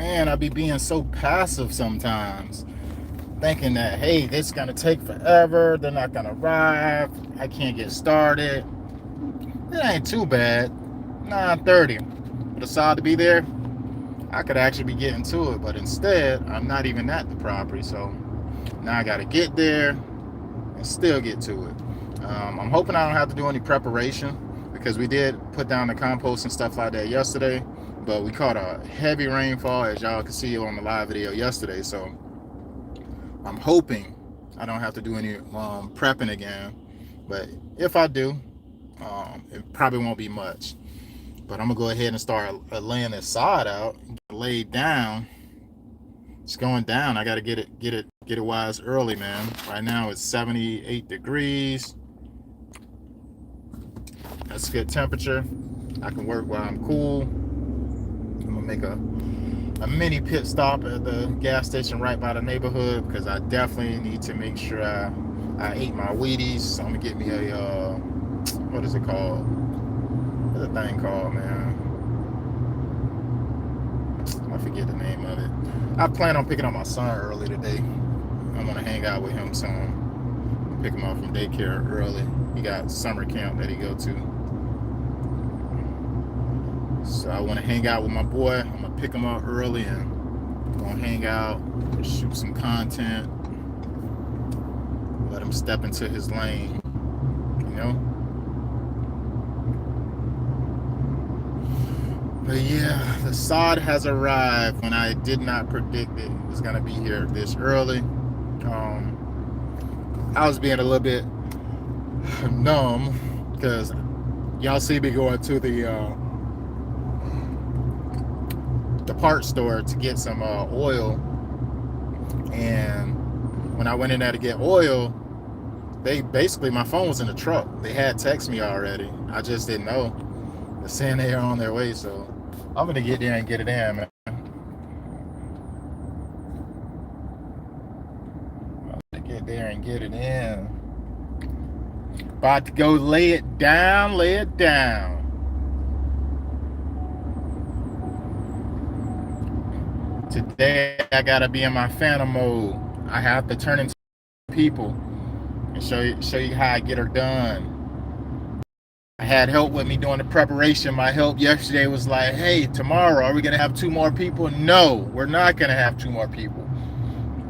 man, I be being so passive sometimes, thinking that, hey, this is gonna take forever, they're not gonna arrive, I can't get started. It ain't too bad. 9:30. For the sod to be there, I could actually be getting to it, but instead, I'm not even at the property, so now I gotta get there and still get to it. I'm hoping I don't have to do any preparation because we did put down the compost and stuff like that yesterday, but we caught a heavy rainfall, as y'all can see on the live video yesterday, so I'm hoping I don't have to do any prepping again, but if I do, it probably won't be much. But I'm gonna go ahead and start laying this sod out, laid down. It's going down. I gotta get it wise early, man. Right now it's 78 degrees. That's good temperature. I can work while I'm cool. I'm gonna make a mini pit stop at the gas station right by the neighborhood because I definitely need to make sure I ate my Wheaties. So I'm gonna get me a what is it called? What's the thing called, man? I forget the name of it. I plan on picking up my son early today. I'm gonna hang out with him some, pick him up from daycare early. He got summer camp that he go to. So I want to hang out with my boy. I'm gonna pick him up early and we're gonna hang out, shoot some content, let him step into his lane, you know? But yeah, the sod has arrived when I did not predict it was gonna be here this early. I was being a little bit numb because y'all see me going to the parts store to get some oil, and when I went in there to get oil, they basically, my phone was in the truck. They had texted me already. I just didn't know. They're saying they are on their way, so I'm gonna get there and get it in, man. I'm gonna get there and get it in. About to go lay it down, lay it down. Today I gotta be in my phantom mode. I have to turn into people and show you how I get her done. I had help with me doing the preparation. My help yesterday was like, hey, tomorrow are we gonna have 2 more people? No, we're not gonna have 2 more people.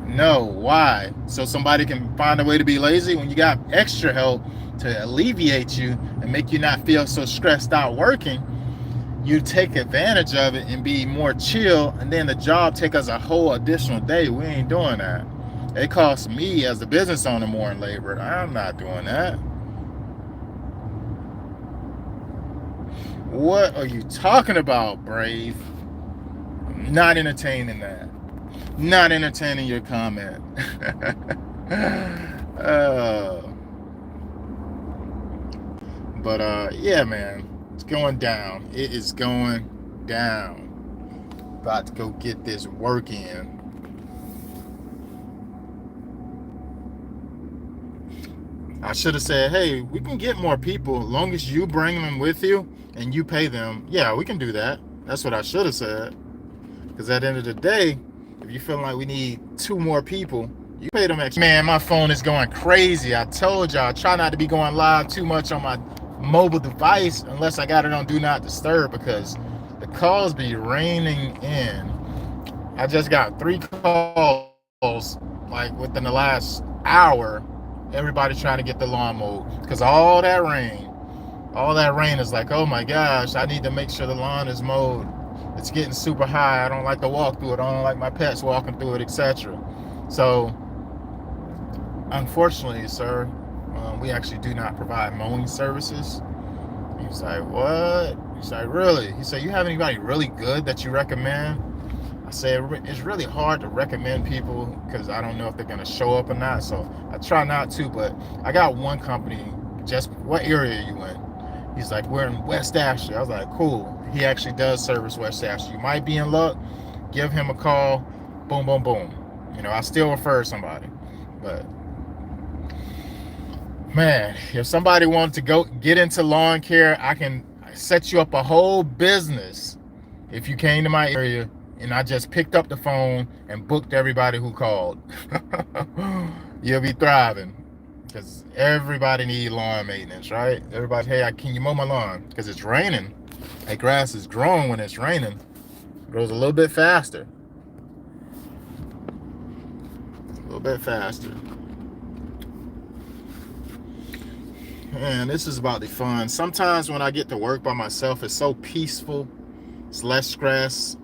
No, why? So somebody can find a way to be lazy when you got extra help to alleviate you and make you not feel so stressed out working. You take advantage of it and be more chill, and then the job take us a whole additional day. We ain't doing that. It costs me as the business owner more in labor. I'm not doing that. What are you talking about, Brave? Not entertaining that. Not entertaining your comment. Yeah, man. It's going down. It is going down. About to go get this work in. I should have said, hey, we can get more people as long as you bring them with you and you pay them. Yeah, we can do that. That's what I should have said. Because at the end of the day, if you feel like we need 2 more people, you pay them extra. Man, my phone is going crazy. I told y'all, try not to be going live too much on my mobile device unless I got it on do not disturb because the calls be raining in. I just got 3 calls like within the last hour. Everybody trying to get the lawn mowed because all that rain is like, oh my gosh, I need to make sure the lawn is mowed. It's getting super high. I don't like to walk through it. I don't like my pets walking through it, etc. So unfortunately, sir, we actually do not provide mowing services. He's like, what? He's like, really? He said, you have anybody really good that you recommend? I said, it's really hard to recommend people because I don't know if they're going to show up or not. So I try not to, but I got one company. Just what area are you in? He's like, we're in West Ashley. I was like, cool. He actually does service West Ashley. You might be in luck. Give him a call. Boom, boom, boom. You know, I still refer somebody, but man, if somebody wanted to go get into lawn care, I can set you up a whole business if you came to my area and I just picked up the phone and booked everybody who called. You'll be thriving. Because everybody need lawn maintenance, right? Everybody, hey, can you mow my lawn? Because it's raining. That grass is growing when it's raining. It grows a little bit faster. A little bit faster. Man, this is about the fun. Sometimes when I get to work by myself, it's so peaceful. It's less stress.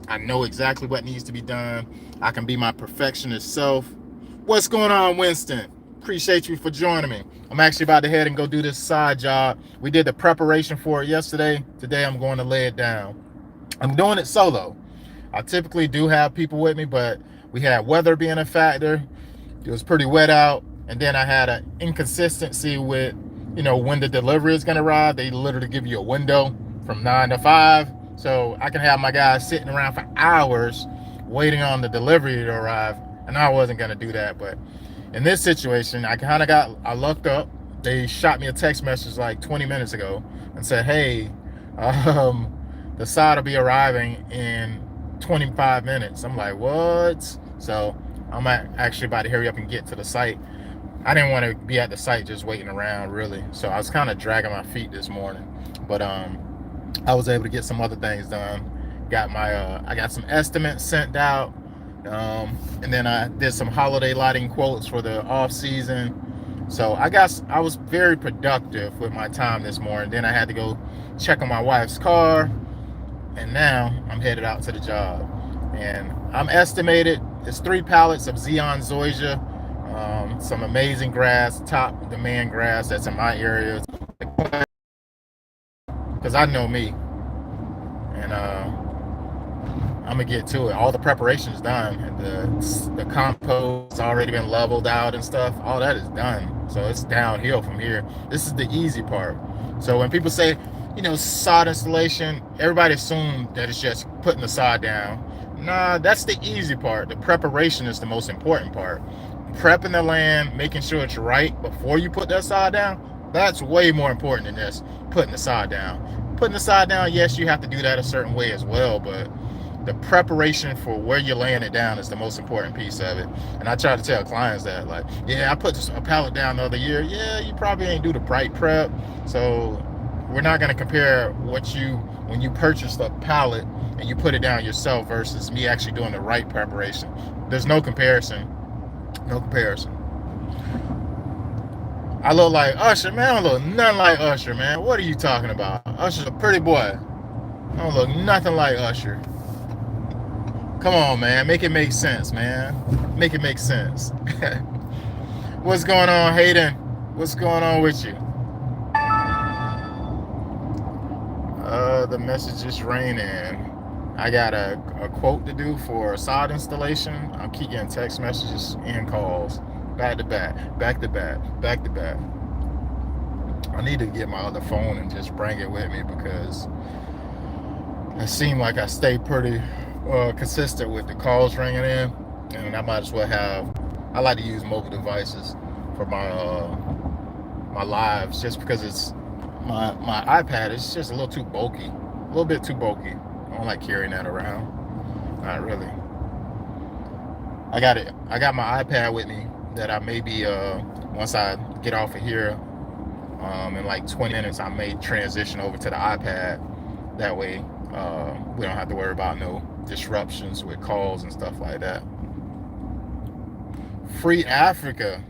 I know exactly what needs to be done. I can be my perfectionist self. What's going on, Winston? Appreciate you for joining me. I'm actually about to head and go do this side job. We did the preparation for it yesterday. Today I'm going to lay it down. I'm doing it solo. I typically do have people with me, but we had weather being a factor. It was pretty wet out. And then I had an inconsistency with, when the delivery is going to arrive. They literally give you a window from 9 to 5. So I can have my guys sitting around for hours waiting on the delivery to arrive. And I wasn't going to do that. But in this situation, I lucked up. They shot me a text message like 20 minutes ago and said, hey, the sod will be arriving in 25 minutes. I'm like, what? So I'm actually about to hurry up and get to the site. I didn't want to be at the site just waiting around, really. So I was kind of dragging my feet this morning. But I was able to get some other things done. I got some estimates sent out. And then I did some holiday lighting quotes for the off season. So I was very productive with my time this morning. Then I had to go check on my wife's car. And now I'm headed out to the job. And I'm estimated, it's 3 pallets of Xeon Zoysia, some amazing grass, top demand grass that's in my area. Because I know me. And I'm gonna get to it. All the preparation's done, and the compost has already been leveled out and stuff. All that is done, so it's downhill from here. This is the easy part. So when people say, sod installation, everybody assumes that it's just putting the sod down. Nah, that's the easy part. The preparation is the most important part. Prepping the land, making sure it's right before you put that sod down, that's way more important than just putting the sod down. Putting the sod down, yes, you have to do that a certain way as well, but the preparation for where you're laying it down is the most important piece of it. And I try to tell clients that, like, yeah, I put a pallet down the other year. Yeah, you probably ain't do the right prep. So we're not going to compare when you purchase a pallet and you put it down yourself versus me actually doing the right preparation. There's no comparison. No comparison. I look like Usher, man. I don't look nothing like Usher, man. What are you talking about? Usher's a pretty boy. I don't look nothing like Usher. Come on, man. Make it make sense, man. Make it make sense. What's going on, Hayden? What's going on with you? The message is raining. I got a quote to do for a sod installation. I'll keep getting text messages and calls. Back to back, back to back, back to back. I need to get my other phone and just bring it with me because it seemed like I stay pretty consistent with the calls ringing in, and I might as well I like to use mobile devices for my lives, just because it's my iPad is just a little too bulky, a little bit too bulky. I don't like carrying that around. Not really. I got my iPad with me that I maybe once I get off of here in like 20 minutes I may transition over to the iPad. That way we don't have to worry about no disruptions with calls and stuff like that. Free Africa.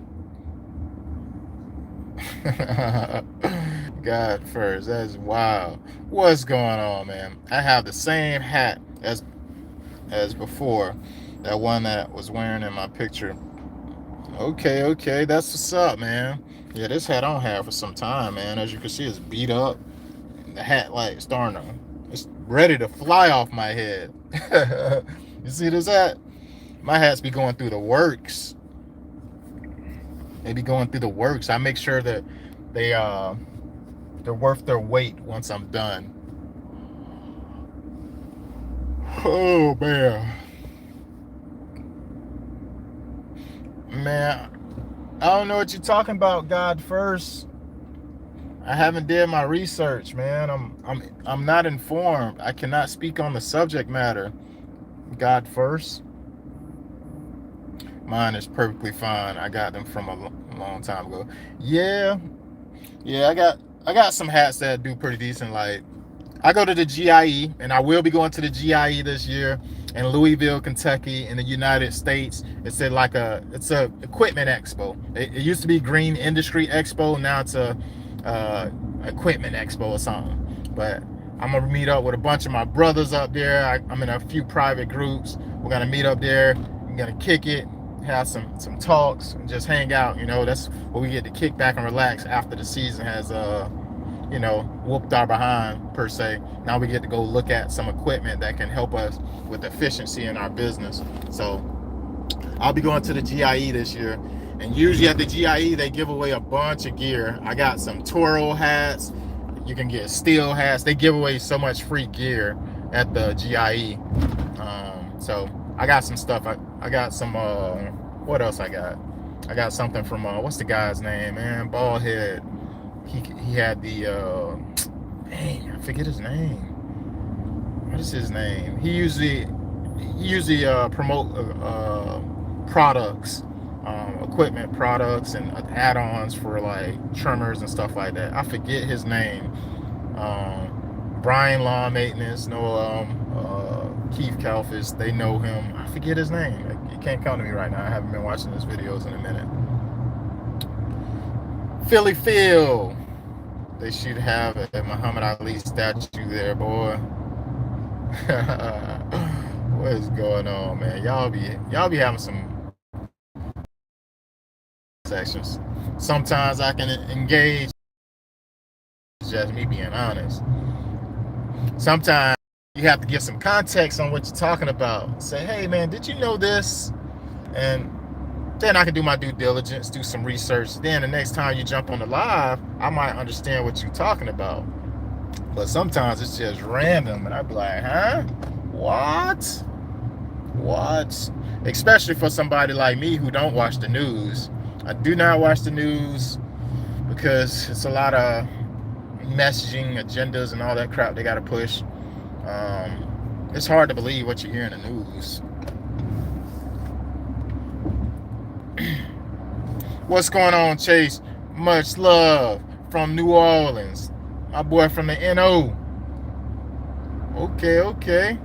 God first, that's wild. What's going on, man? I have the same hat as before, that one that was wearing in my picture. Okay, that's what's up, man. Yeah, this hat I don't have for some time, man. As you can see, it's beat up. The hat like starting to, it's ready to fly off my head. You see this hat? My hats be going through the works. They be going through the works. I make sure that they're worth their weight once I'm done. Oh man, I don't know what you're talking about, God first. I haven't did my research, man. I'm not informed. I cannot speak on the subject matter. God first. Mine is perfectly fine. I got them from a long time ago. Yeah, yeah. I got some hats that do pretty decent. Like I go to the GIE, and I will be going to the GIE this year in Louisville, Kentucky, in the United States. It's a equipment expo. It used to be Green Industry Expo. Now it's a equipment expo or something. But I'm gonna meet up with a bunch of my brothers up there. I'm in a few private groups. We're gonna meet up there. We're gonna kick it, have some talks, and just hang out. That's where we get to kick back and relax after the season has whooped our behind per se. Now we get to go look at some equipment that can help us with efficiency in our business. So I'll be going to the GIE this year. And usually at the GIE, they give away a bunch of gear. I got some Toro hats. You can get steel hats. They give away so much free gear at the GIE. So I got some stuff. I got some, what else I got? I got something from, what's the guy's name, man? Bald head. He had the, dang, I forget his name. What is his name? He usually promote products, equipment products and add-ons for like trimmers and stuff like that. I forget his name. Brian Lawn Maintenance, Keith Kalfis, they know him. I forget his name. It can't come to me right now. I haven't been watching his videos in a minute. Philly Phil. They should have a Muhammad Ali statue there, boy. What is going on, man? Y'all be having some sections. Sometimes I can engage. It's just me being honest. Sometimes you have to give some context on what you're talking about. Say, hey, man, did you know this? And then I can do my due diligence, do some research. Then the next time you jump on the live, I might understand what you're talking about. But sometimes it's just random, and I'd be like, huh? What? Especially for somebody like me who don't watch the news. I do not watch the news because it's a lot of messaging, agendas, and all that crap they got to push. It's hard to believe what you hear in the news. What's going on, Chase? Much love from New Orleans. My boy from the NO. Okay.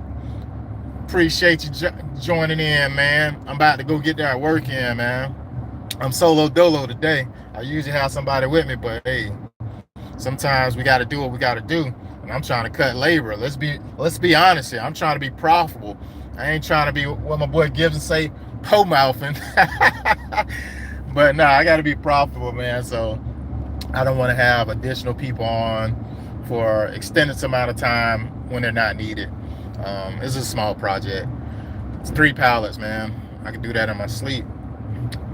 Appreciate you joining in, man. I'm about to go get that work in, man. I'm solo dolo today. I usually have somebody with me, but hey, sometimes we got to do what we got to do. And I'm trying to cut labor. Let's be honest here. I'm trying to be profitable. I ain't trying to be what my boy Gibson say, po-mouthing. But nah, I got to be profitable, man. So I don't want to have additional people on for extended amount of time when they're not needed. It's a small project. It's 3 pallets, man. I can do that in my sleep.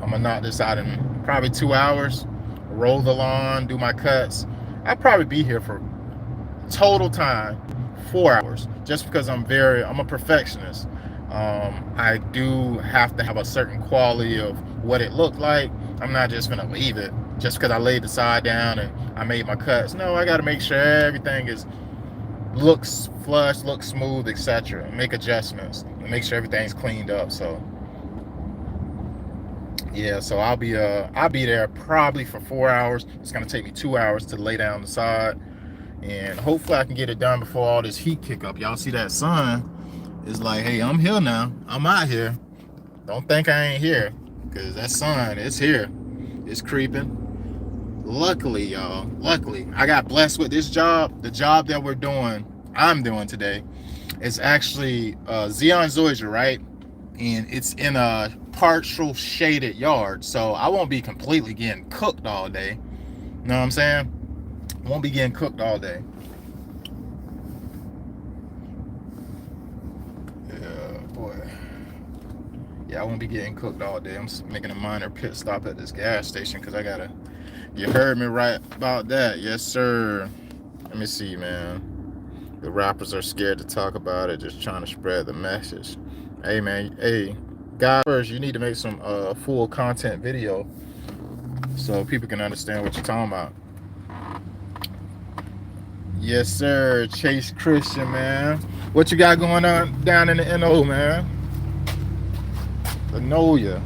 I'm gonna knock this out in probably 2 hours, roll the lawn, do my cuts. I'll probably be here for total time 4 hours, just because I'm a perfectionist. I do have to have a certain quality of what it looked like. I'm not just gonna leave it just because I laid the side down and I made my cuts. No, I got to make sure everything looks flush, looks smooth, etc. Make adjustments and make sure everything's cleaned up. So yeah, so I'll be there probably for 4 hours. It's gonna take me 2 hours to lay down the sod, and hopefully I can get it done before all this heat kick up. Y'all see that sun? It's like, hey, I'm here now. I'm out here. Don't think I ain't here, because that sun, it's here. It's creeping. Luckily, y'all, I got blessed with this job. The job that I'm doing today, is actually Xeon Zoysia, right? And it's in a partial shaded yard. So I won't be completely getting cooked all day. You know what I'm saying? Won't be getting cooked all day. Yeah, I won't be getting cooked all day. I'm making a minor pit stop at this gas station because you heard me right about that. Yes, sir. Let me see, man. The rappers are scared to talk about it, just trying to spread the message. Hey, man. Hey, guys, first, you need to make some full content video so people can understand what you're talking about. Yes, sir. Chase Christian, man. What you got going on down in the NO, man? I know ya.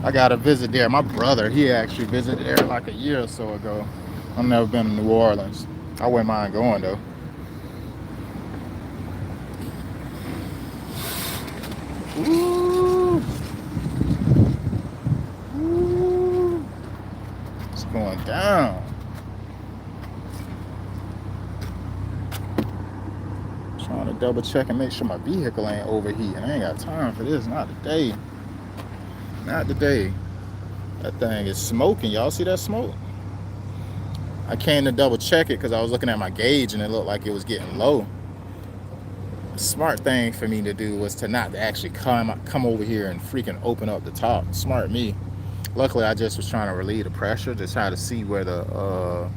I got to visit there. My brother, he actually visited there like a year or so ago. I've never been to New Orleans. I wouldn't mind going though. Ooh. Ooh. It's going down. Trying to double check and make sure my vehicle ain't overheating. I ain't got time for this. Not today. Not today. That thing is smoking. Y'all see that smoke? I came to double check it because I was looking at my gauge and it looked like it was getting low. The smart thing for me to do was to not actually come over here and freaking open up the top. Smart me. Luckily, I just was trying to relieve the pressure, just try to see where the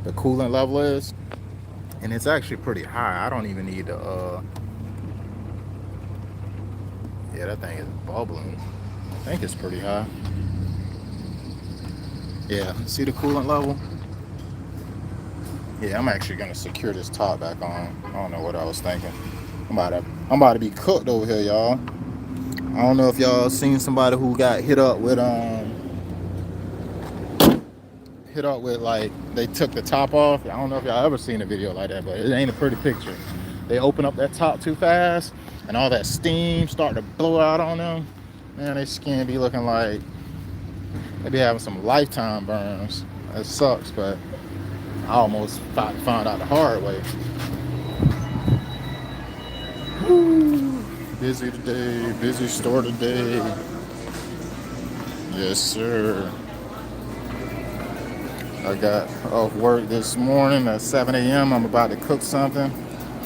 coolant level is, and it's actually pretty high. I don't even need the yeah, that thing is bubbling. I think it's pretty high. Yeah, see the coolant level? Yeah, I'm actually gonna secure this top back on. I don't know what I was thinking. I'm about to be cooked over here, y'all. I don't know if y'all seen somebody who got hit up with like they took the top off. I don't know if y'all ever seen a video like that, but it ain't a pretty picture. They open up that top too fast and all that steam start to blow out on them. Man, their skin be looking like they be having some lifetime burns. It sucks, but I almost found out the hard way. Woo. Busy today, busy store today. Yes, sir. I got off work this morning at 7 a.m. I'm about to cook something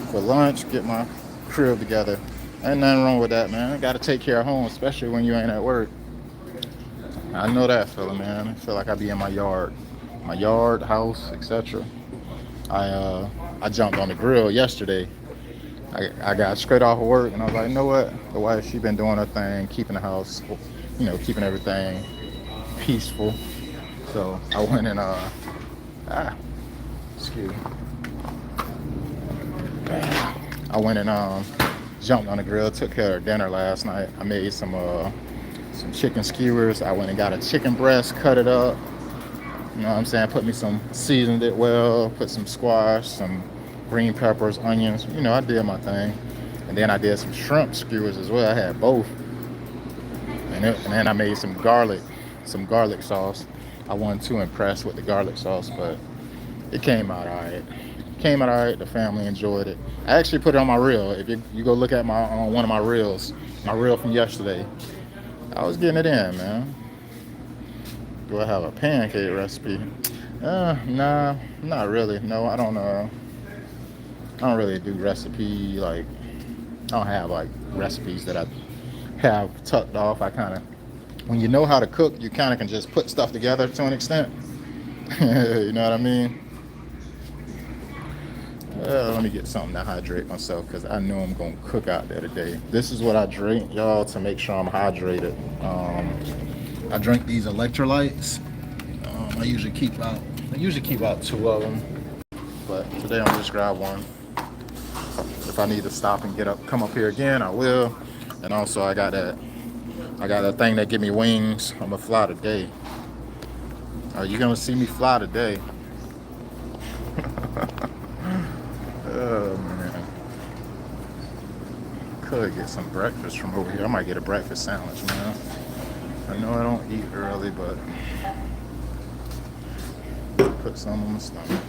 for lunch, get my crib together. Ain't nothing wrong with that, man. Got to take care of home, especially when you ain't at work. I know that feeling, man. I feel like I be in my yard, house, etc. I jumped on the grill yesterday. I got straight off of work and I was like, you know what? The wife, she been doing her thing, keeping the house, keeping everything peaceful. So I went and excuse me. I went and jumped on the grill, took care of dinner last night. I made some chicken skewers. I went and got a chicken breast, cut it up. You know what I'm saying? Seasoned it well, put some squash, some green peppers, onions. I did my thing. And then I did some shrimp skewers as well. I had both. And then I made some garlic sauce. I wasn't too impressed with the garlic sauce, but it came out all right. The family enjoyed it. I actually put it on my reel. If you go look at one of my reels, my reel from yesterday, I was getting it in, man. Do I have a pancake recipe? Nah, not really. No, I don't really do recipe, like, I don't have like recipes that I have tucked off. When you know how to cook, you kind of can just put stuff together to an extent. You know what I mean? Let me get something to hydrate myself because I know I'm going to cook out there today. This is what I drink, y'all, to make sure I'm hydrated. I drink these electrolytes. I usually keep out 2 of them, but today I'm just grab one. If I need to stop and come up here again, I will. And also I got that thing that give me wings. I'm gonna fly today. You're gonna see me fly today. Oh man. Could get some breakfast from over here. I might get a breakfast sandwich, man. I know I don't eat early, but put some on my stomach.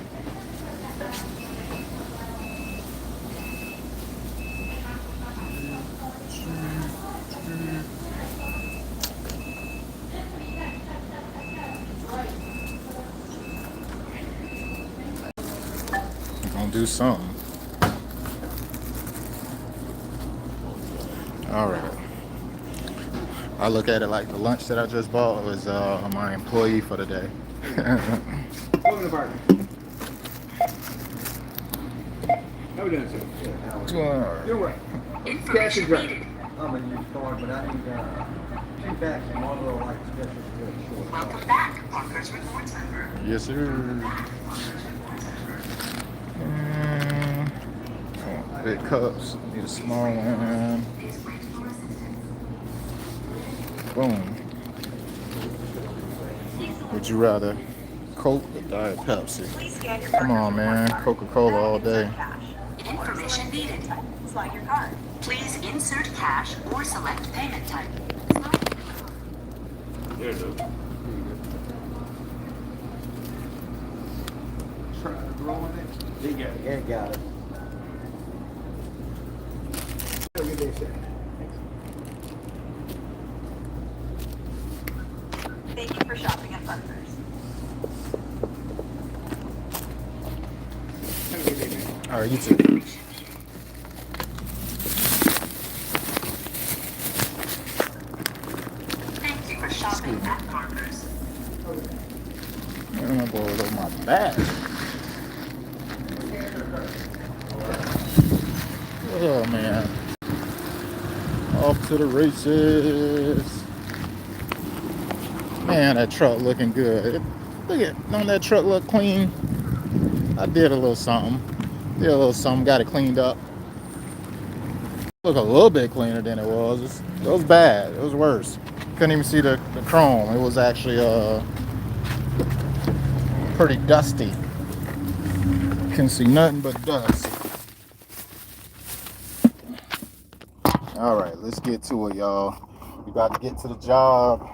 Do something. All right. I look at it like the lunch that I just bought was my employee for the day. Welcome to Barton. How we doing, sir? You're right. Cash and drive. I'm in your store, but I need Came back from one little like special good short. Welcome back, Parker's Rewards member. Yes, sir. Big cups. Need a small one. Boom. Would you rather Coke or Diet Pepsi? Come on, man. Coca-Cola all day. Information needed. Slide your card. Please insert cash or select payment type. There it is. Try to roll in it. They got it. Yeah, got it. Have a good day, sir. Thank you for shopping at Parker's. Have a good day, man. All right, you too. Thank you for shopping at Parker's. Man, my boy was on my back. Oh, man. Off to the races. Man, that truck looking good. Look at, don't that truck look clean? I did a little something. Got it cleaned up. Look a little bit cleaner than it was. It was bad. It was worse. Couldn't even see the chrome. It was actually pretty dusty. Couldn't see nothing but dust. All right, let's get to it, y'all. We about to get to the job.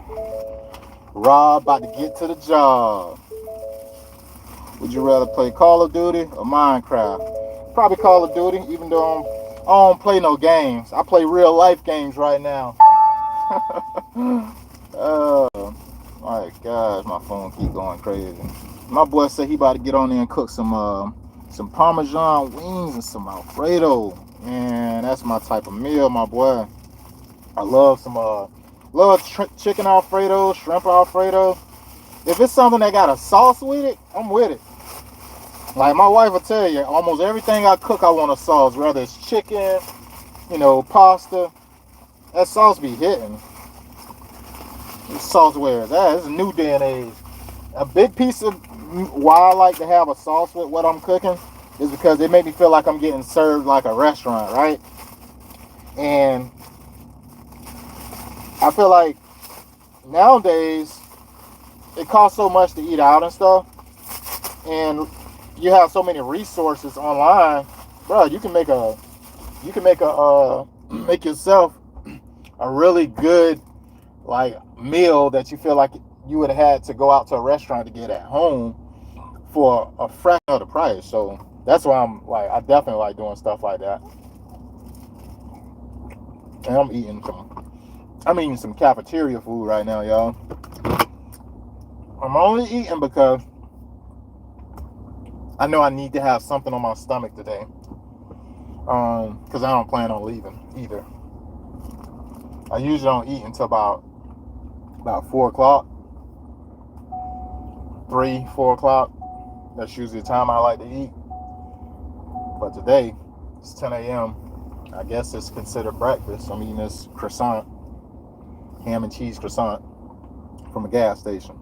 Rob about to get to the job. Would you rather play Call of Duty or Minecraft? Probably Call of Duty, even though I don't play no games. I play real life games right now. Oh my gosh, my phone keep going crazy. My boy said he about to get on there and cook some Parmesan wings and some Alfredo. Man, that's my type of meal, my boy. I love chicken Alfredo, shrimp Alfredo. If it's something that got a sauce with it, I'm with it. Like my wife will tell you, almost everything I cook, I want a sauce. Whether it's chicken, pasta, that sauce be hitting. This sauce where it's at. It's a new day and age. A big piece of why I like to have a sauce with what I'm cooking is because it make me feel like I'm getting served like a restaurant, right? And I feel like nowadays it costs so much to eat out and stuff, and you have so many resources online, bro. You can make yourself a really good meal that you feel like you would have had to go out to a restaurant to get at home for a fraction of the price. So that's why I definitely like doing stuff like that. And I'm eating some cafeteria food right now, y'all. I'm only eating because I know I need to have something on my stomach today. Because I don't plan on leaving either. I usually don't eat until about 4 o'clock. 3, 4 o'clock. That's usually the time I like to eat. But today, it's 10 a.m. I guess it's considered breakfast. I'm eating this croissant, ham and cheese croissant from a gas station.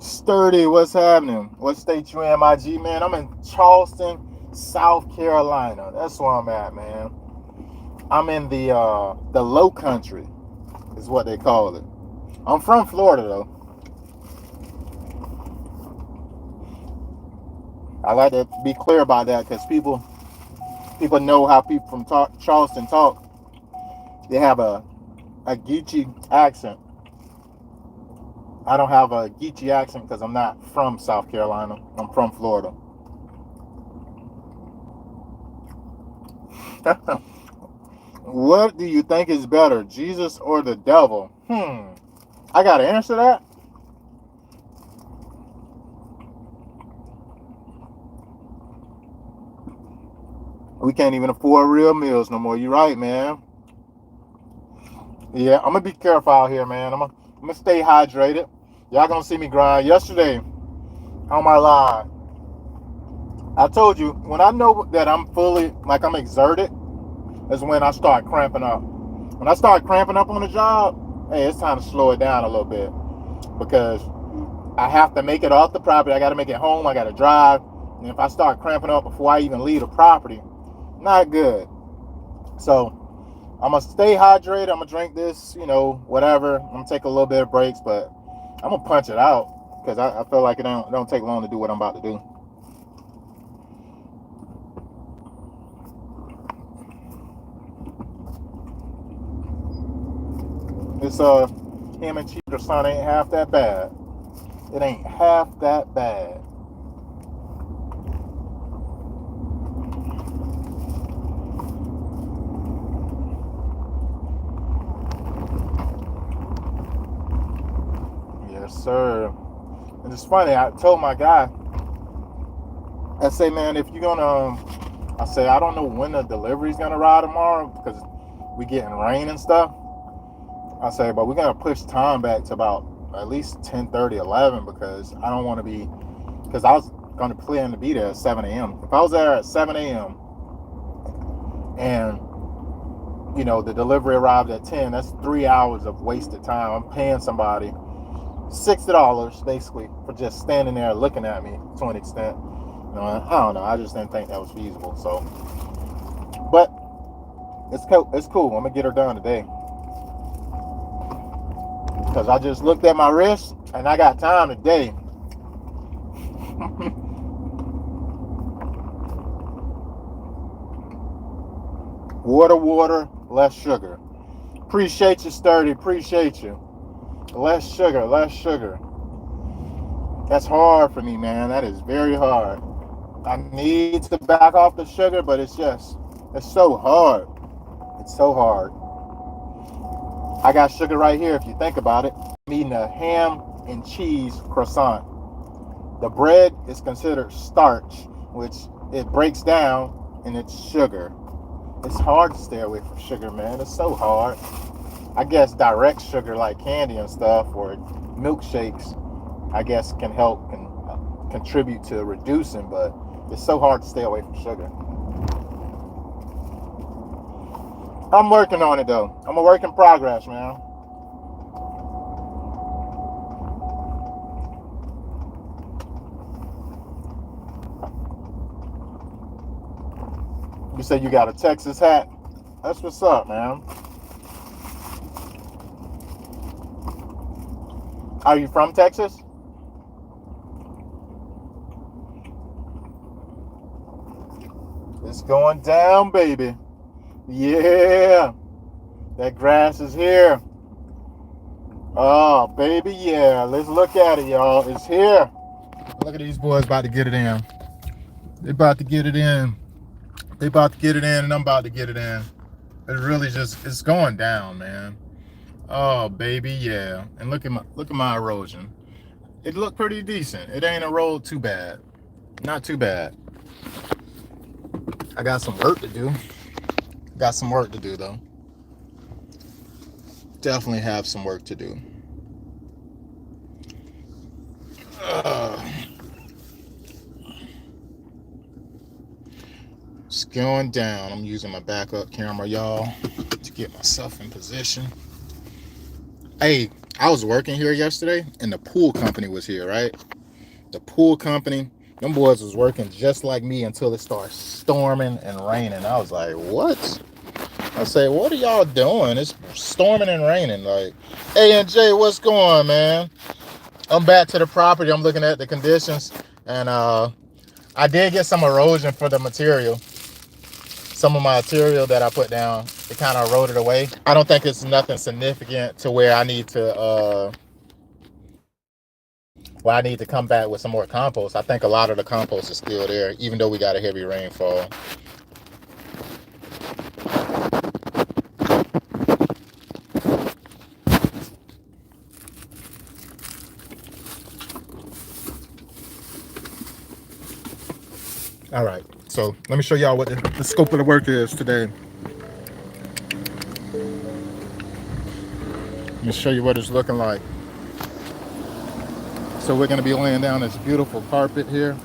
Sturdy, what's happening? What state you in, my G, man? I'm in Charleston, South Carolina. That's where I'm at, man. I'm in the low country, is what they call it. I'm from Florida, though. I like to be clear about that because people know how people from Charleston talk. They have a Geechee accent. I don't have a Geechee accent because I'm not from South Carolina. I'm from Florida. What do you think is better, Jesus or the devil? I gotta answer that. We can't even afford real meals no more. You're right, man. Yeah, I'm gonna be careful out here, man. I'm gonna stay hydrated. Y'all gonna see me grind. Yesterday, on my live, I told you, when I know that I'm fully, I'm exerted, is when I start cramping up. When I start cramping up on the job, hey, it's time to slow it down a little bit because I have to make it off the property. I got to make it home. I got to drive. And if I start cramping up before I even leave the property, not good. So I'm going to stay hydrated. I'm going to drink this, whatever. I'm going to take a little bit of breaks, but I'm going to punch it out because I feel like it don't take long to do what I'm about to do. This ham and cheese croissant ain't half that bad. It ain't half that bad. Yes, sir. And it's funny, I told my guy, I say, man, if you're gonna, I say, I don't know when the delivery's gonna ride tomorrow because we getting rain and stuff. I say, but we're gonna push time back to about at least 10:30, 11 because I don't want to be, because I was gonna plan to be there at 7 a.m. If I was there at 7 a.m. and the delivery arrived at 10, that's 3 hours of wasted time. I'm paying somebody $60 basically for just standing there looking at me to an extent. I don't know. I just didn't think that was feasible. So, but it's cool. It's cool. I'm gonna get her done today because I just looked at my wrist and I got time today. Water, less sugar. Appreciate you, Sturdy. Appreciate you. Less sugar. That's hard for me, man. That is very hard. I need to back off the sugar, but it's so hard. It's so hard. I got sugar right here if you think about it. I'm eating a ham and cheese croissant. The bread is considered starch, which it breaks down and it's sugar. It's hard to stay away from sugar, man. It's so hard. I guess direct sugar like candy and stuff or milkshakes, I guess can contribute to reducing, but it's so hard to stay away from sugar. I'm working on it though. I'm a work in progress, man. You said you got a Texas hat? That's what's up, man. Are you from Texas? It's going down, baby. Yeah. That grass is here. Oh, baby, yeah. Let's look at it, y'all. It's here. Look at these boys about to get it in. They about to get it in. They about to get it in, and I'm about to get it in. It really it's going down, man. Oh, baby, yeah. And look at my erosion. It looked pretty decent. It ain't eroded too bad. Not too bad. I got some work to do. Got some work to do, though. Definitely have some work to do. It's going down. I'm using my backup camera, y'all, to get myself in position. Hey, I was working here yesterday, and the pool company was here, right? The pool company, them boys was working just like me until it started storming and raining. I was like, what? I say, what are y'all doing? It's storming and raining. Like, A&J, what's going on, man? I'm back to the property. I'm looking at the conditions, and I did get some erosion for the material. Some of my material that I put down, it kind of eroded away. I don't think it's nothing significant to where I need to come back with some more compost. I think a lot of the compost is still there, even though we got a heavy rainfall. All right, so let me show y'all what the scope of the work is today. Let me show you what it's looking like. So we're gonna be laying down this beautiful carpet here.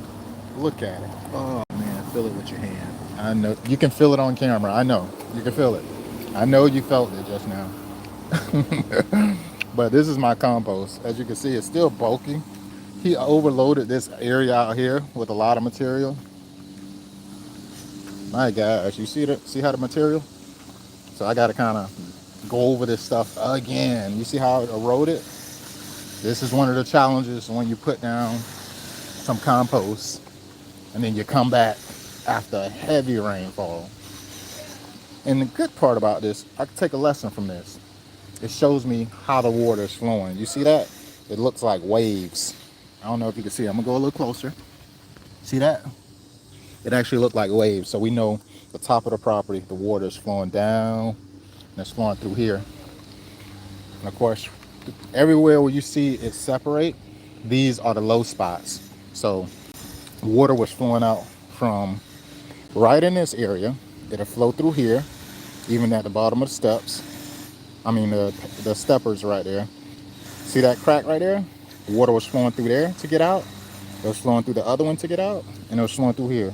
Look at it. Oh man, feel it with your hand. I know you can feel it on camera. I know you can feel it. I know you felt it just now. But this is my compost. As you can see, it's still bulky. He overloaded this area out here with a lot of material. My gosh, you see that? See how the material? So I got to kind of go over this stuff again. You see how it eroded? This is one of the challenges when you put down some compost and then you come back after a heavy rainfall. And the good part about this, I can take a lesson from this. It shows me how the water is flowing. You see that? It looks like waves. I don't know if you can see. I'm gonna go a little closer. See that? It actually looked like waves. So we know the top of the property, the water is flowing down and it's flowing through here. And of course, everywhere where you see it separate, these are the low spots. So water was flowing out from right in this area. It'll flow through here, even at the bottom of the steps. I mean, the steppers right there. See that crack right there? Water was flowing through there to get out. It was flowing through the other one to get out, and it was flowing through here.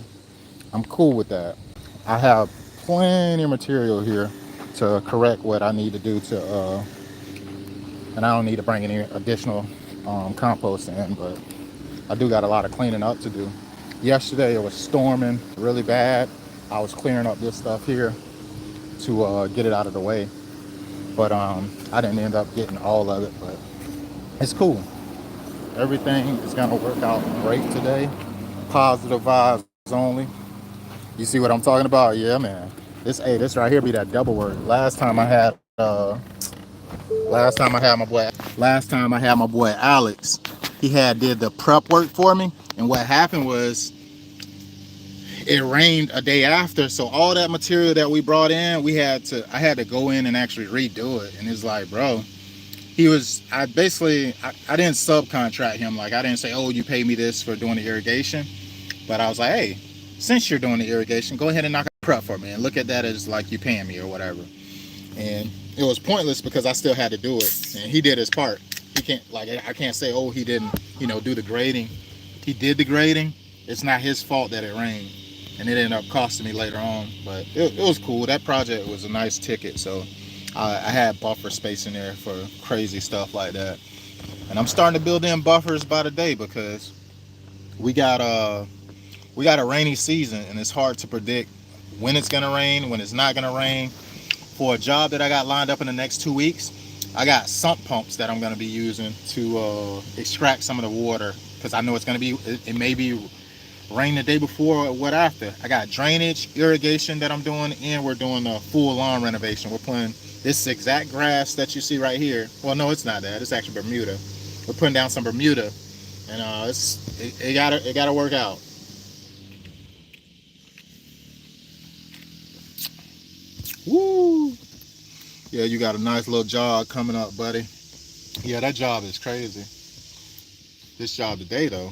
I'm cool with that. I have plenty of material here to correct what I need to do to, and I don't need to bring any additional compost in, but I do got a lot of cleaning up to do. Yesterday it was storming really bad. I was clearing up this stuff here to get it out of the way, but I didn't end up getting all of it, but it's cool. Everything is gonna work out great today. Positive vibes only. You see what I'm talking about? Yeah, man. This right here be that double work. Last time I had my boy Alex, he did the prep work for me, and what happened was it rained a day after, so all that material that we brought in, I had to go in and actually redo it. And it's like, bro, I didn't subcontract him. Like, I didn't say, oh, you pay me this for doing the irrigation, but I was like, hey, since you're doing the irrigation, go ahead and knock out the prep for me and look at that as like you paying me or whatever. And it was pointless because I still had to do it, and he did his part. He can't, like, I can't say, oh, he didn't, do the grading. He did the grading. It's not his fault that it rained, and it ended up costing me later on. But it was cool. That project was a nice ticket, so I had buffer space in there for crazy stuff like that. And I'm starting to build in buffers by the day because we got a rainy season, and it's hard to predict when it's gonna rain, when it's not gonna rain. For a job that I got lined up in the next 2 weeks, I got sump pumps that I'm gonna be using to extract some of the water, because I know it may be rain the day before or what after. I got drainage, irrigation that I'm doing, and we're doing a full lawn renovation. We're putting this exact grass that you see right here. Well, no, it's not that. It's actually Bermuda. We're putting down some Bermuda, and it gotta work out. Woo! Yeah, you got a nice little jog coming up, buddy. Yeah, that job is crazy. This job today, though,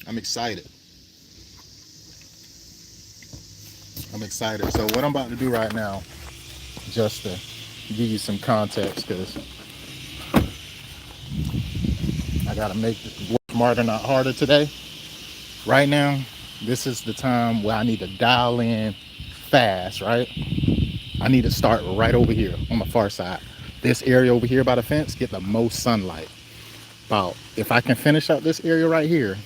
I'm excited. So what I'm about to do right now, just to give you some context, because I got to make work smarter, not harder today. Right now, this is the time where I need to dial in fast, right? I need to start right over here on the far side. This area over here by the fence get the most sunlight. If I can finish up this area right here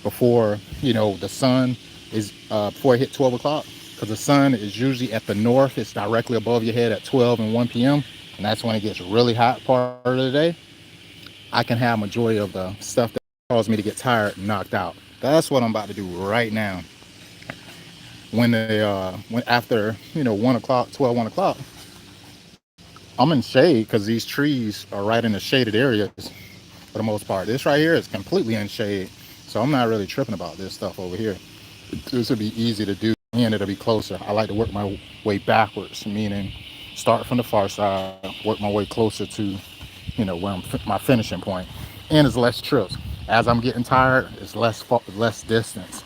before the sun is before it hit 12 o'clock, because the sun is usually at the north. It's directly above your head at 12 and 1 p.m. and that's when it gets really hot part of the day. I can have majority of the stuff that causes me to get tired knocked out. That's what I'm about to do right now. When after 1 o'clock, 1 o'clock, I'm in shade because these trees are right in the shaded areas for the most part. This right here is completely in shade, so I'm not really tripping about this stuff over here. This will be easy to do, and it'll be closer. I like to work my way backwards, meaning start from the far side, work my way closer to where my finishing point, and it's less trips. As I'm getting tired, it's less distance.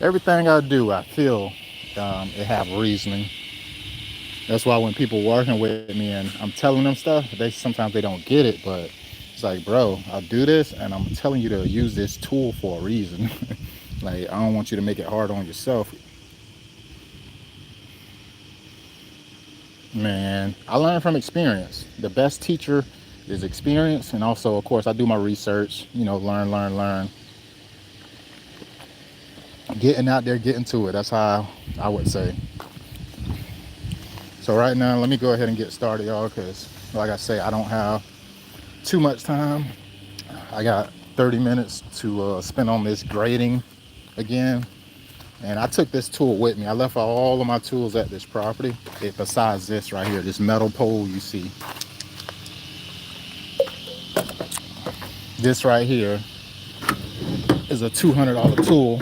Everything I do, I feel it have reasoning. That's why when people working with me and I'm telling them stuff, sometimes they don't get it, but it's like, bro, I'll do this, and I'm telling you to use this tool for a reason. Like, I don't want you to make it hard on yourself. Man, I learned from experience. The best teacher is experience, and also, of course, I do my research. Learn, getting out there, getting to it. That's how I would say. So right now, let me go ahead and get started, y'all, because like I say, I don't have too much time. I got 30 minutes to spend on this grading again. And I took this tool with me. I left all of my tools at this property, besides this right here, this metal pole you see. This right here is a $200 tool,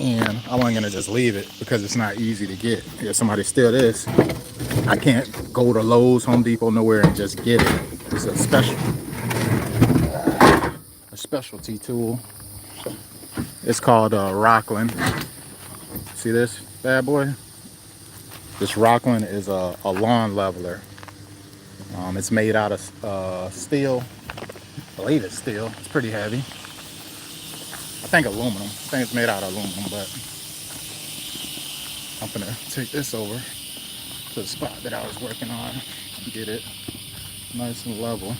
and I wasn't gonna just leave it because it's not easy to get. If somebody steal this, I can't go to Lowe's, Home Depot, nowhere and just get it. It's a specialty tool. It's called Rockland. See this bad boy? This Rockland is a lawn leveler. It's made out of steel. I believe it's steel. It's pretty heavy. I think aluminum. I think it's made out of aluminum, but I'm gonna take this over to the spot that I was working on. Get it nice and level.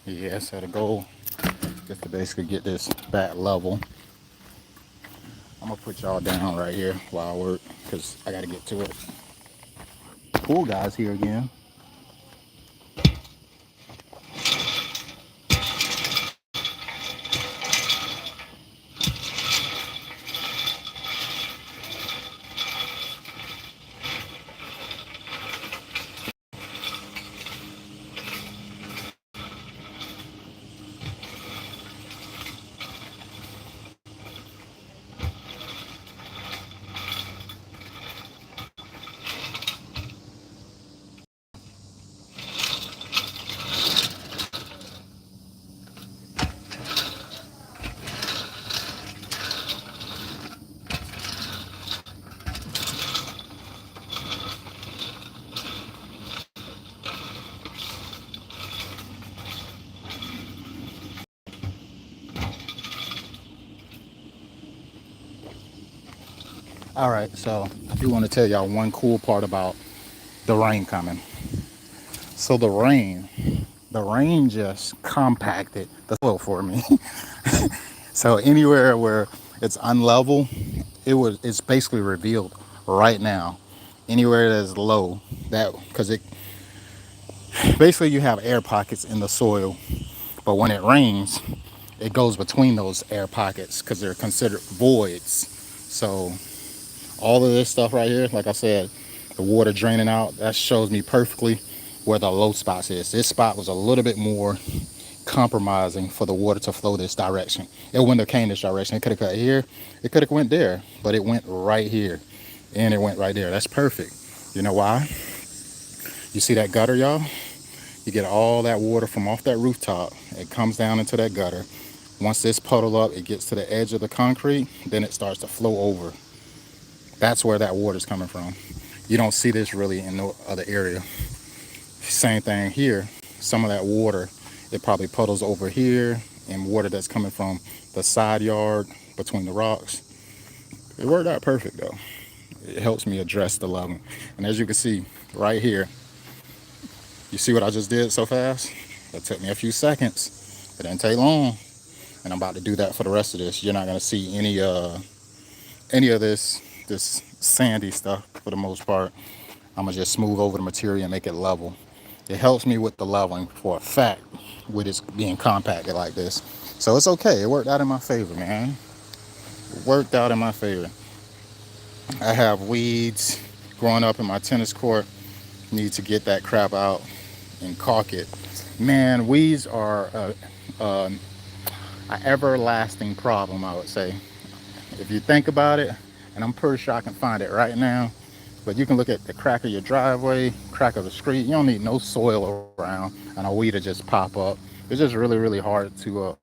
Yeah, so the goal is to basically get this back level. I'm gonna put y'all down right here while I work because I gotta get to it. Cool guys here again. All right, so I do want to tell y'all one cool part about the rain coming. So the rain just compacted the soil for me. So anywhere where it's unlevel, it's basically revealed right now. Anywhere that's low, that because it basically you have air pockets in the soil, but when it rains, it goes between those air pockets because they're considered voids. So all of this stuff right here, like I said, the water draining out, that shows me perfectly where the low spots is. This spot was a little bit more compromising for the water to flow this direction. It wouldn't have came this direction. It could have cut here, it could have went there, but it went right here and it went right there. That's perfect. You know why? You see that gutter, y'all? You get all that water from off that rooftop. It comes down into that gutter. Once this puddle up, it gets to the edge of the concrete, then it starts to flow over. That's where that water is coming from. You don't see this really in no other area. Same thing here. Some of that water, it probably puddles over here, and water that's coming from the side yard between the rocks. It worked out perfect though. It helps me address the level. And as you can see right here, you see what I just did so fast? That took me a few seconds. It didn't take long. And I'm about to do that for the rest of this. You're not gonna see any of this sandy stuff for the most part. I'm gonna just smooth over the material and make it level. It helps me with the leveling for a fact with it being compacted like this. So it's okay. It worked out in my favor, man. It worked out in my favor. I have weeds growing up in my tennis court. Need to get that crap out and caulk it. Man, weeds are an everlasting problem, I would say. If you think about it, and I'm pretty sure I can find it right now, but you can look at the crack of your driveway, crack of the street. You don't need no soil around, and a weed will just pop up. It's just really, really hard to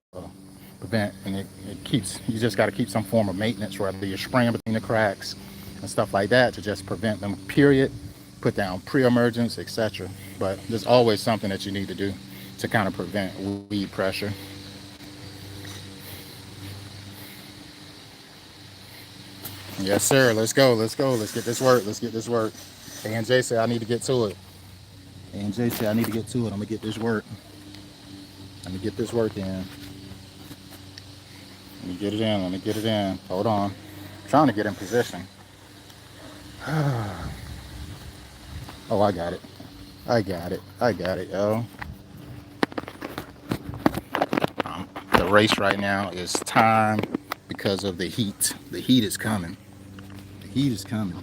prevent, and it keeps, you just got to keep some form of maintenance, whether you're spraying between the cracks and stuff like that to just prevent them, period. Put down pre-emergence, etc. But there's always something that you need to do. to kind of prevent weed pressure. Yes, sir. Let's go. Let's go. Let's get this work. Let's get this work. ANJ said I need to get to it. ANJ said I need to get to it. I'm gonna get this work. Let me get this work in. Let me get it in. Let me get it in. Hold on. I'm trying to get in position. Oh, I got it. I got it. I got it, yo. The race right now is time because of the heat. The heat is coming. The heat is coming.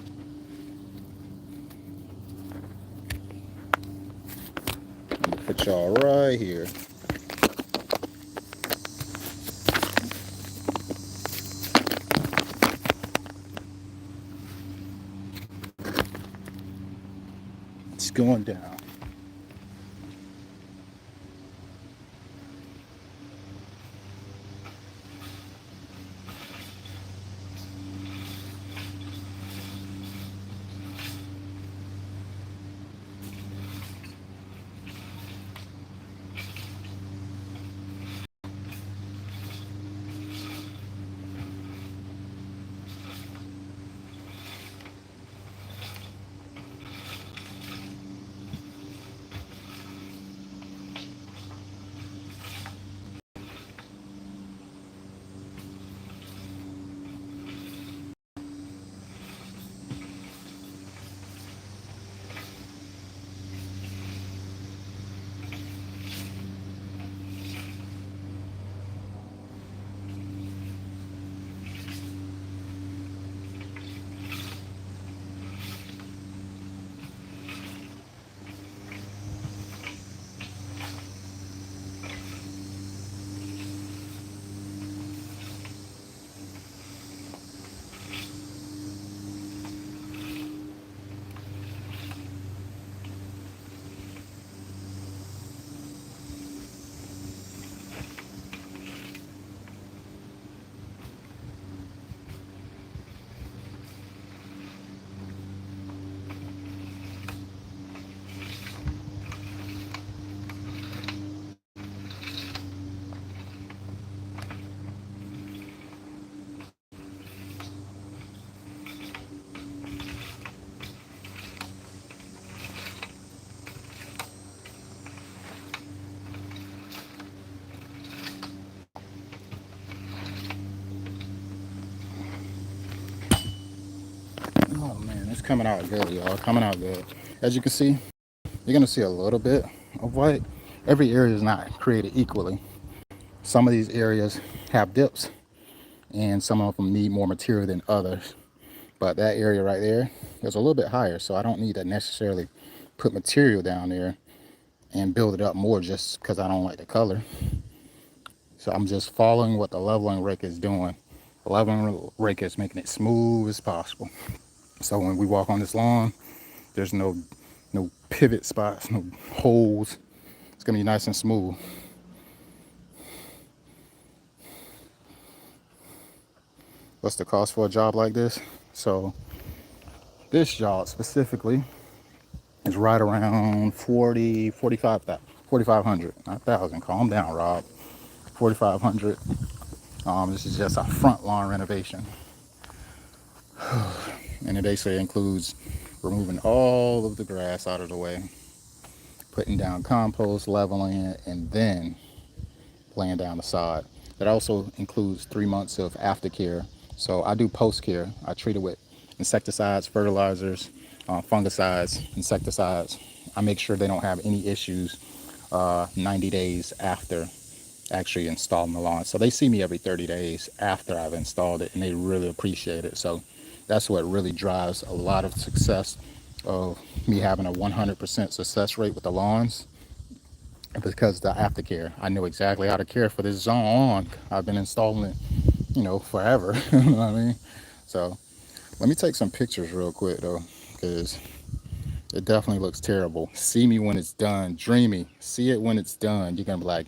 Put y'all right here. It's going down. Oh man, it's coming out good, y'all. Coming out good. As you can see, you're gonna see a little bit of white. Every area is not created equally. Some of these areas have dips, and some of them need more material than others. But that area right there is a little bit higher, so I don't need to necessarily put material down there and build it up more just because I don't like the color. So I'm just following what the leveling rake is doing. The leveling rake is making it smooth as possible. So when we walk on this lawn, there's no pivot spots, no holes. It's gonna be nice and smooth. What's the cost for a job like this? So this job specifically is right around 4,500, not 1,000. Calm down, Rob. 4,500. This is just a front lawn renovation. And it basically includes removing all of the grass out of the way, putting down compost, leveling it, and then laying down the sod. That also includes 3 months of aftercare. So I do post care. I treat it with insecticides, fertilizers, fungicides, insecticides. I make sure they don't have any issues 90 days after actually installing the lawn. So they see me every 30 days after I've installed it, and they really appreciate it. So that's what really drives a lot of success of me having a 100% success rate with the lawns, because the aftercare. I know exactly how to care for this zone. I've been installing it, forever. You know what I mean? So let me take some pictures real quick though, because it definitely looks terrible. See me when it's done. Dreamy. See it when it's done. You're gonna be like,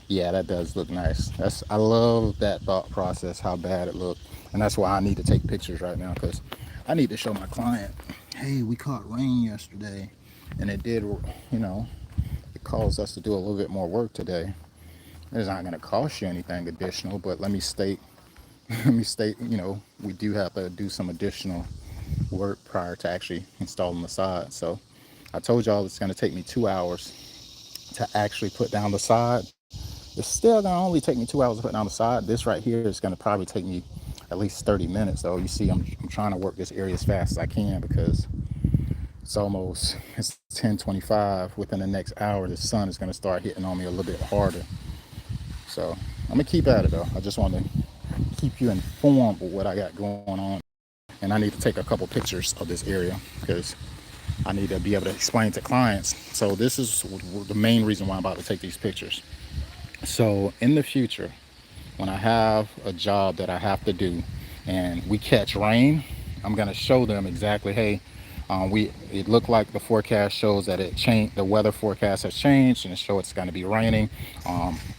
yeah, that does look nice. I love that thought process, how bad it looked. And that's why I need to take pictures right now, because I need to show my client, hey, we caught rain yesterday, and it did, it caused us to do a little bit more work today. It's not going to cost you anything additional, but let me state, we do have to do some additional work prior to actually installing the sod. So I told y'all it's going to take me 2 hours to actually put down the sod. It's still going to only take me 2 hours to put down the sod. This right here is going to probably take me at least 30 minutes. So you see, I'm trying to work this area as fast as I can because it's 10:25. Within the next hour, the sun is going to start hitting on me a little bit harder. So I'm going to keep at it though. I just want to keep you informed of what I got going on. And I need to take a couple pictures of this area because I need to be able to explain to clients. So this is the main reason why I'm about to take these pictures. So in the future, when I have a job that I have to do and we catch rain, I'm going to show them exactly, hey, it looked like the forecast shows that it changed, the weather forecast has changed, and it shows it's going to be raining.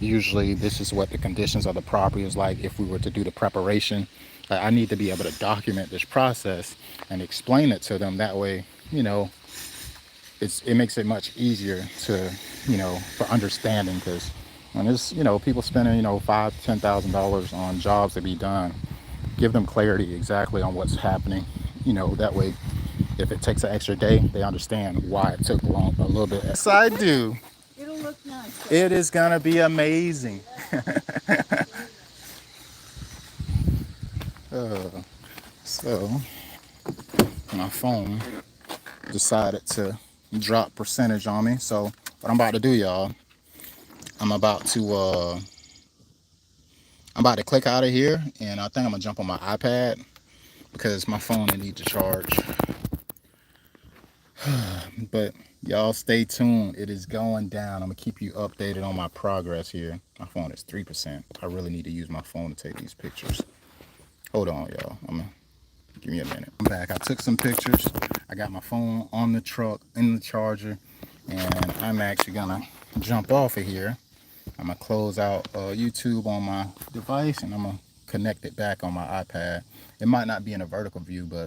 Usually this is what the conditions of the property is like if we were to do the preparation. I need to be able to document this process and explain it to them. That way, it makes it much easier to, for understanding, because when there's, people spending, $5,000 to $10,000 on jobs to be done, give them clarity exactly on what's happening. That way, if it takes an extra day, they understand why it took a little bit. Yes, I do. It'll look nice. It is gonna be amazing. So my phone decided to drop percentage on me. So what I'm about to do, y'all, I'm about to click out of here, and I think I'm gonna jump on my iPad because my phone needs to charge. But y'all stay tuned. It is going down. I'm gonna keep you updated on my progress here. My phone is 3%. I really need to use my phone to take these pictures. Hold on, y'all. Give me a minute. I'm back. I took some pictures. I got my phone on the truck in the charger, and I'm actually gonna jump off of here. I'm gonna close out YouTube on my device, and I'm gonna connect it back on my iPad. It might not be in a vertical view, but